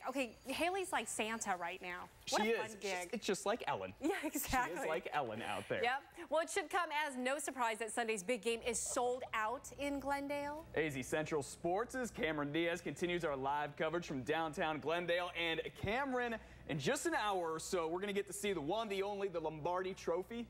Okay, Haley's like Santa right now. What a fun gig. It's just like Ellen. Yeah, exactly. She is like Ellen out there. Yep. Well, it should come as no surprise that Sunday's big game is sold out in Glendale. AZ Central Sports' Cameron Diaz continues our live coverage from downtown Glendale. And Cameron, in just an hour or so, we're going to get to see the one, the only, the Lombardi Trophy.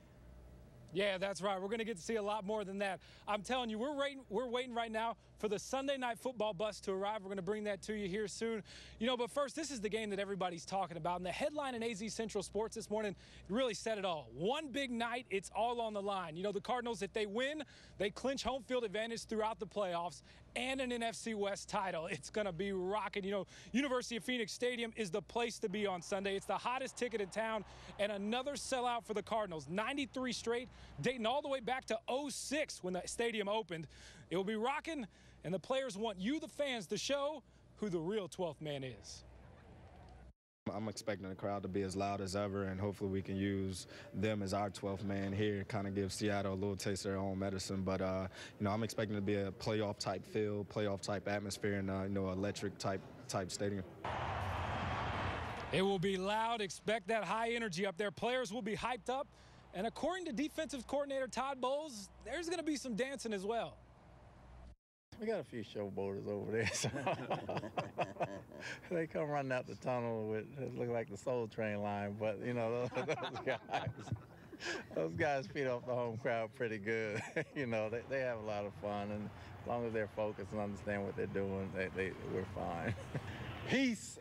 Yeah, that's right. We're going to get to see a lot more than that. I'm telling you, we're waiting right now for the Sunday Night Football bus to arrive. We're going to bring that to you here soon. You know, but first, this is the game that everybody's talking about. And the headline in AZ Central Sports this morning really said it all. One big night, it's all on the line. You know, the Cardinals, if they win, they clinch home field advantage throughout the playoffs and an NFC West title. It's going to be rocking. You know, University of Phoenix Stadium is the place to be on Sunday. It's the hottest ticket in town, and another sellout for the Cardinals. 93 straight, dating all the way back to 06 when the stadium opened. It will be rocking, and the players want you, the fans, to show who the real 12th man is. I'm expecting the crowd to be as loud as ever, and hopefully we can use them as our 12th man here, kind of give Seattle a little taste of their own medicine. But, you know, I'm expecting it to be a playoff-type field, playoff-type atmosphere, and, you know, electric-type stadium. It will be loud. Expect that high energy up there. Players will be hyped up. And according to defensive coordinator Todd Bowles, there's going to be some dancing as well. We got a few showboaters over there. So they come running out the tunnel with it look like the Soul Train line, but you know those guys feed off the home crowd pretty good. You know they have a lot of fun, and as long as they're focused and understand what they're doing, we're fine. Peace.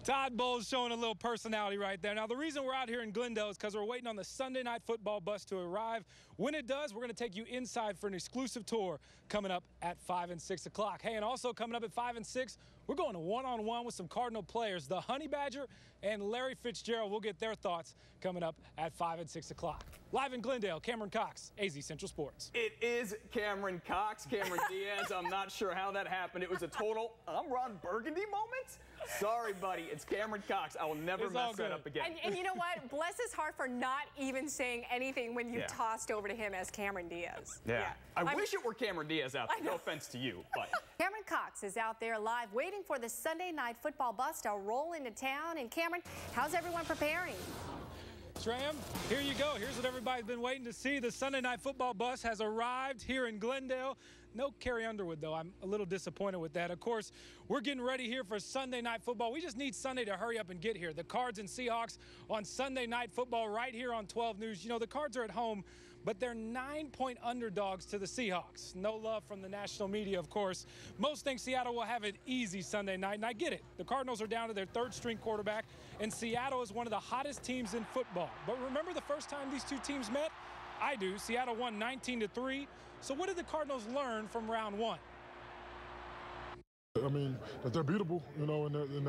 Todd Bowles showing a little personality right there. Now, the reason we're out here in Glendale is because we're waiting on the Sunday Night Football bus to arrive. When it does, we're going to take you inside for an exclusive tour coming up at 5 and 6 o'clock. Hey, and also coming up at 5 and 6, we're going to one-on-one with some Cardinal players, the Honey Badger and Larry Fitzgerald. We'll get their thoughts coming up at 5 and 6 o'clock. Live in Glendale, Cameron Cox, AZ Central Sports. It is Cameron Cox, Cameron Diaz. I'm not sure how that happened. It was a total I'm Ron Burgundy moment. Sorry, buddy. It's Cameron Cox. I will never mess that up again. And you know what? Bless his heart for not even saying anything when you tossed over to him as Cameron Diaz. Yeah. I wish it were Cameron Diaz out there. No offense to you, but. Cameron Cox is out there live waiting for the Sunday Night Football bus to roll into town. And Cameron, how's everyone preparing? Tram, here you go. Here's what everybody's been waiting to see. The Sunday Night Football bus has arrived here in Glendale. No Carrie Underwood, though. I'm a little disappointed with that. Of course, we're getting ready here for Sunday Night Football. We just need Sunday to hurry up and get here. The Cards and Seahawks on Sunday Night Football right here on 12 News. You know, the Cards are at home, but they're 9-point underdogs to the Seahawks. No love from the national media, of course. Most think Seattle will have it easy Sunday night, and I get it. The Cardinals are down to their third-string quarterback, and Seattle is one of the hottest teams in football. But remember the first time these two teams met? I do. Seattle won 19-3. So what did the Cardinals learn from round one? I mean, that they're beatable, you know, and that you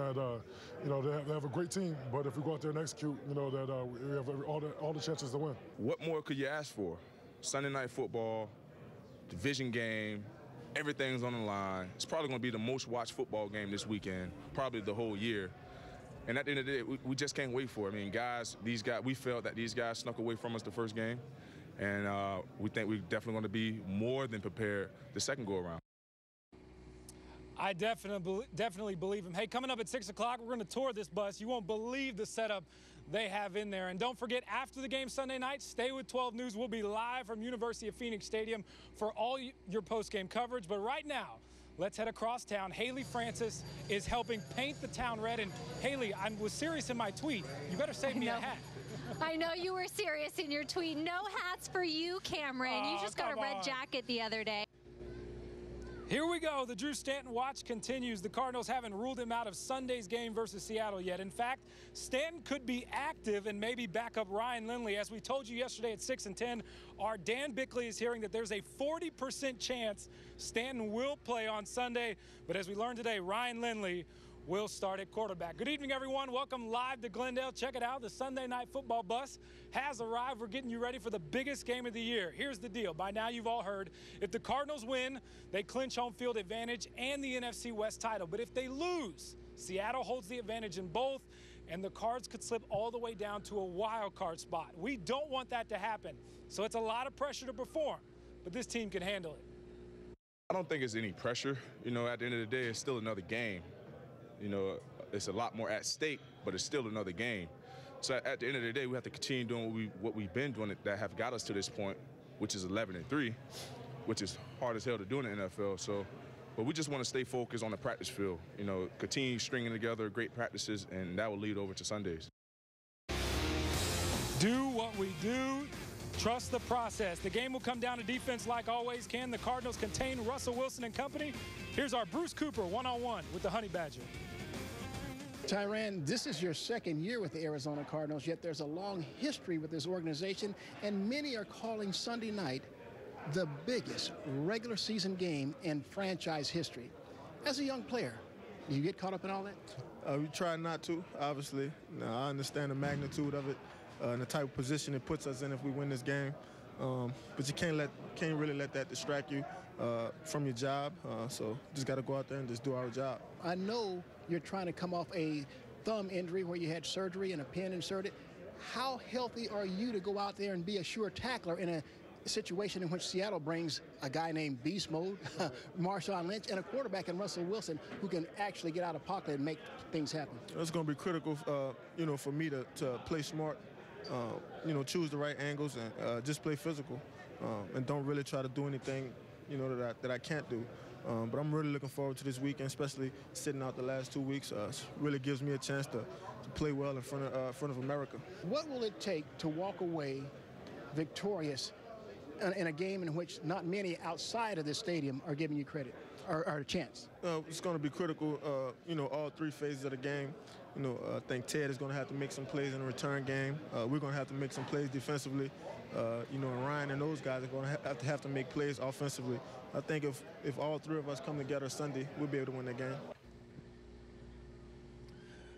know, they have a great team. But if we go out there and execute, you know, that we have all the chances to win. What more could you ask for? Sunday Night Football, division game, everything's on the line. It's probably going to be the most watched football game this weekend, probably the whole year. And at the end of the day, we just can't wait for it. I mean, we felt that these guys snuck away from us the first game. And we think we're definitely going to be more than prepared the second go-around. I definitely believe him. Hey, coming up at 6 o'clock, we're going to tour this bus. You won't believe the setup they have in there. And don't forget, after the game Sunday night, stay with 12 News. We'll be live from University of Phoenix Stadium for all your post-game coverage. But right now, let's head across town. Haley Francis is helping paint the town red. And Haley, I was serious in my tweet. You better save me a hat. I know you were serious in your tweet. No hats for you, Cameron. You just got a red jacket the other day. Here we go. The Drew Stanton watch continues. The Cardinals haven't ruled him out of Sunday's game versus Seattle yet. In fact, Stanton could be active and maybe back up Ryan Lindley. As we told you yesterday at 6 and 10, our Dan Bickley is hearing that there's a 40% chance Stanton will play on Sunday. But as we learned today, Ryan Lindley will start at quarterback. Good evening, everyone. Welcome live to Glendale. Check it out. The Sunday Night Football bus has arrived. We're getting you ready for the biggest game of the year. Here's the deal. By now, you've all heard, if the Cardinals win, they clinch home field advantage and the NFC West title. But if they lose, Seattle holds the advantage in both, and the Cards could slip all the way down to a wild card spot. We don't want that to happen. So it's a lot of pressure to perform, but this team can handle it. I don't think it's any pressure. You know, at the end of the day, it's still another game. You know, it's a lot more at stake, but it's still another game. So at the end of the day, we have to continue doing what we've been doing that have got us to this point, which is 11-3, which is hard as hell to do in the NFL. So, but we just want to stay focused on the practice field. You know, continue stringing together great practices, and that will lead over to Sundays. Do what we do. Trust the process. The game will come down to defense like always. Can the Cardinals contain Russell Wilson and company? Here's our Bruce Cooper one-on-one with the Honey Badger. Tyrann, this is your second year with the Arizona Cardinals, yet there's a long history with this organization, and many are calling Sunday night the biggest regular season game in franchise history. As a young player, do you get caught up in all that? We try not to, obviously. Now, I understand the magnitude of it and the type of position it puts us in if we win this game. But you can't really let that distract you from your job. So just got to go out there and just do our job. I know you're trying to come off a thumb injury where you had surgery and a pin inserted. How healthy are you to go out there and be a sure tackler in a situation in which Seattle brings a guy named Beast Mode, Marshawn Lynch, and a quarterback in Russell Wilson who can actually get out of pocket and make things happen? It's going to be critical, you know, for me to play smart, you know, choose the right angles and just play physical and don't really try to do anything, you know, that I can't do. But I'm really looking forward to this weekend, especially sitting out the last 2 weeks. It really gives me a chance to play well in front of America. What will it take to walk away victorious in a game in which not many outside of this stadium are giving you credit or a chance? It's going to be critical, you know, all three phases of the game. You know, I think Ted is going to have to make some plays in the return game. We're going to have to make some plays defensively. You know, and Ryan and those guys are going to have to make plays offensively. I think if all three of us come together Sunday, we'll be able to win the game.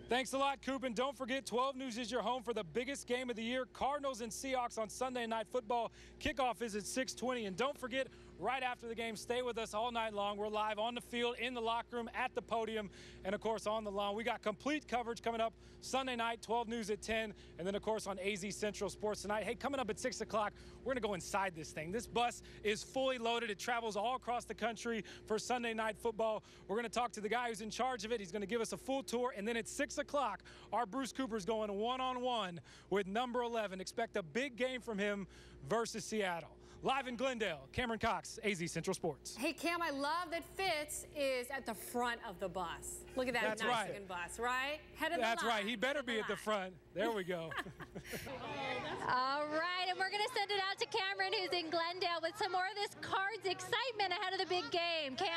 Thanks a lot, Coop. And don't forget, 12 News is your home for the biggest game of the year, Cardinals and Seahawks on Sunday Night Football. Kickoff is at 6:20. And don't forget, right after the game, stay with us all night long. We're live on the field, in the locker room, at the podium, and, of course, on the lawn. We got complete coverage coming up Sunday night, 12 News at 10, and then, of course, on AZ Central Sports tonight. Hey, coming up at 6 o'clock, we're going to go inside this thing. This bus is fully loaded. It travels all across the country for Sunday Night Football. We're going to talk to the guy who's in charge of it. He's going to give us a full tour, and then at 6 o'clock, our Bruce Cooper's going one-on-one with number 11. Expect a big game from him versus Seattle. Live in Glendale, Cameron Cox, AZ Central Sports. Hey, Cam, I love that Fitz is at the front of the bus. Look at that That's nice right. looking bus, right? Head of That's the line. right. He better be at the front. There we go. All right, and we're going to send it out to Cameron, who's in Glendale, with some more of this Cards excitement ahead of the big game. Cam?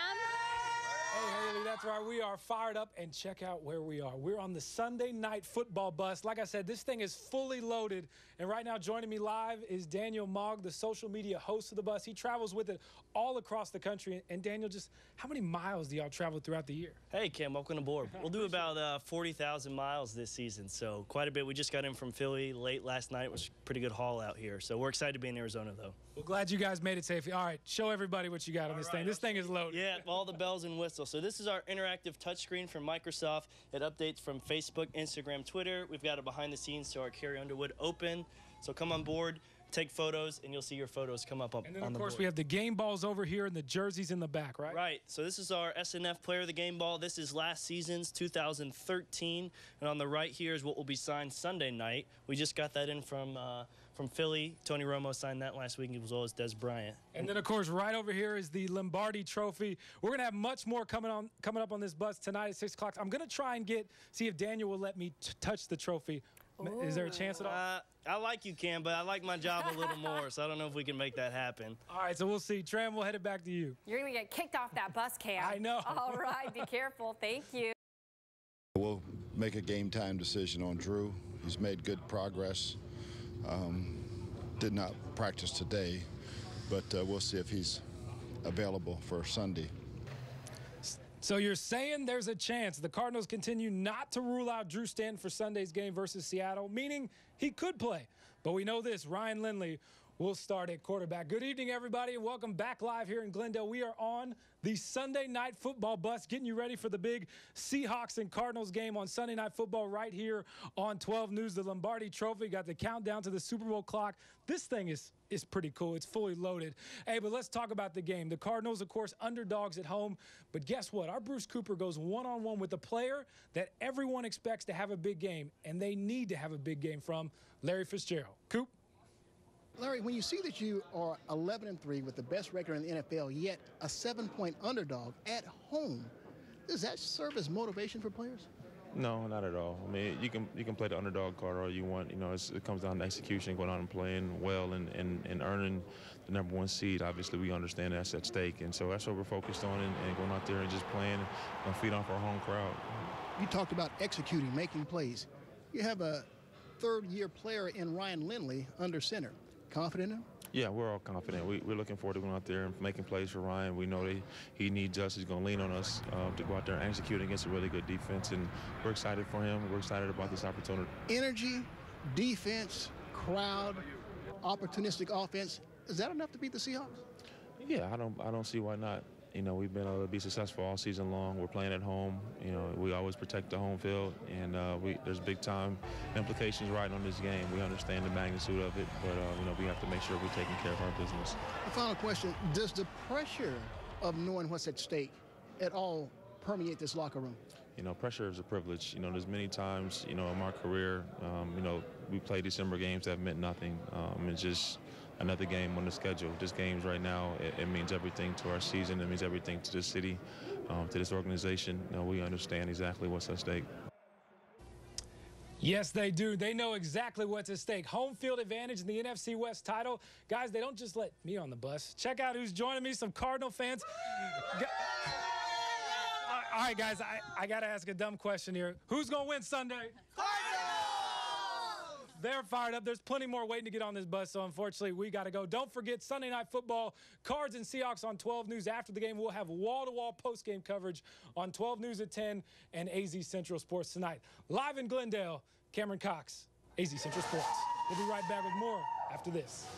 Hey, Haley, that's right. We are fired up, and check out where we are. We're on the Sunday Night Football bus. Like I said, this thing is fully loaded, and right now joining me live is Daniel Mogg, the social media host of the bus. He travels with it all across the country. And Daniel, just how many miles do y'all travel throughout the year? Hey, Cam, welcome aboard. We'll do about 40,000 miles this season, so quite a bit. We just got in from Philly late last night. It was a pretty good haul out here, so we're excited to be in Arizona, though. Well, glad you guys made it safely. All right, show everybody what you got on this thing. This thing is loaded. Yeah, all the bells and whistles. So this is our interactive touchscreen from Microsoft. It updates from Facebook, Instagram, Twitter. We've got it behind the scenes, so our Carrie Underwood open. So come on board, take photos, and you'll see your photos come up on the board. And then, of course, we have the game balls over here and the jerseys in the back, right? Right. So this is our SNF Player of the Game Ball. This is last season's 2013. And on the right here is what will be signed Sunday night. We just got that in from Philly. Tony Romo signed that last week, as well as Des Bryant. And then, of course, right over here is the Lombardi Trophy. We're going to have much more coming up on this bus tonight at 6 o'clock. I'm going to try and see if Daniel will let me touch the trophy. Ooh. Is there a chance at all? I like you, Cam, but I like my job a little more, so I don't know if we can make that happen. All right, so we'll see. Tram, we'll head it back to you. You're going to get kicked off that bus, Cam. I know. All right, be careful. Thank you. We'll make a game time decision on Drew. He's made good progress. Did not practice today, but we'll see if he's available for Sunday. So you're saying there's a chance the Cardinals continue not to rule out Drew Stanton for Sunday's game versus Seattle, meaning he could play. But we know this, Ryan Lindley We'll start at quarterback. Good evening, everybody, and welcome back live here in Glendale. We are on the Sunday Night Football bus, getting you ready for the big Seahawks and Cardinals game on Sunday Night Football right here on 12 News. The Lombardi Trophy got the countdown to the Super Bowl clock. This thing is pretty cool. It's fully loaded. Hey, but let's talk about the game. The Cardinals, of course, underdogs at home. But guess what? Our Bruce Cooper goes one-on-one with a player that everyone expects to have a big game, and they need to have a big game from, Larry Fitzgerald. Coop? Larry, when you see that you are 11-3 with the best record in the NFL, yet a 7-point underdog at home, does that serve as motivation for players? No, not at all. I mean, you can play the underdog card all you want. You know, it comes down to execution, going out and playing well and earning the #1 seed. Obviously, we understand that's at stake, and so that's what we're focused on, and going out there and just playing and feed off our home crowd. You talked about executing, making plays. You have a third-year player in Ryan Lindley under center. Confident in him? Yeah, we're all confident. We're looking forward to going out there and making plays for Ryan. We know he needs us. He's going to lean on us to go out there and execute against a really good defense, and we're excited for him. We're excited about this opportunity. Energy, defense, crowd, opportunistic offense. Is that enough to beat the Seahawks? Yeah, I don't see why not. You know, we've been able to be successful all season long. We're playing at home. You know, we always protect the home field, and there's big-time implications riding on this game. We understand the magnitude of it, but, you know, we have to make sure we're taking care of our business. The final question, does the pressure of knowing what's at stake at all permeate this locker room? You know, pressure is a privilege. You know, there's many times, you know, in my career, you know, we play December games that meant nothing. It's just another game on the schedule. This game's right now, it means everything to our season. It means everything to this city, to this organization. You know, we understand exactly what's at stake. Yes, they do. They know exactly what's at stake. Home field advantage in the NFC West title. Guys, they don't just let me on the bus. Check out who's joining me, some Cardinal fans. All right, guys, I got to ask a dumb question here. Who's going to win Sunday? They're fired up. There's plenty more waiting to get on this bus, so unfortunately we got to go. Don't forget Sunday Night Football, Cards and Seahawks on 12 News. After the game, we'll have wall-to-wall post-game coverage on 12 News at 10 and AZ Central Sports tonight. Live in Glendale, Cameron Cox, AZ Central Sports. We'll be right back with more after this.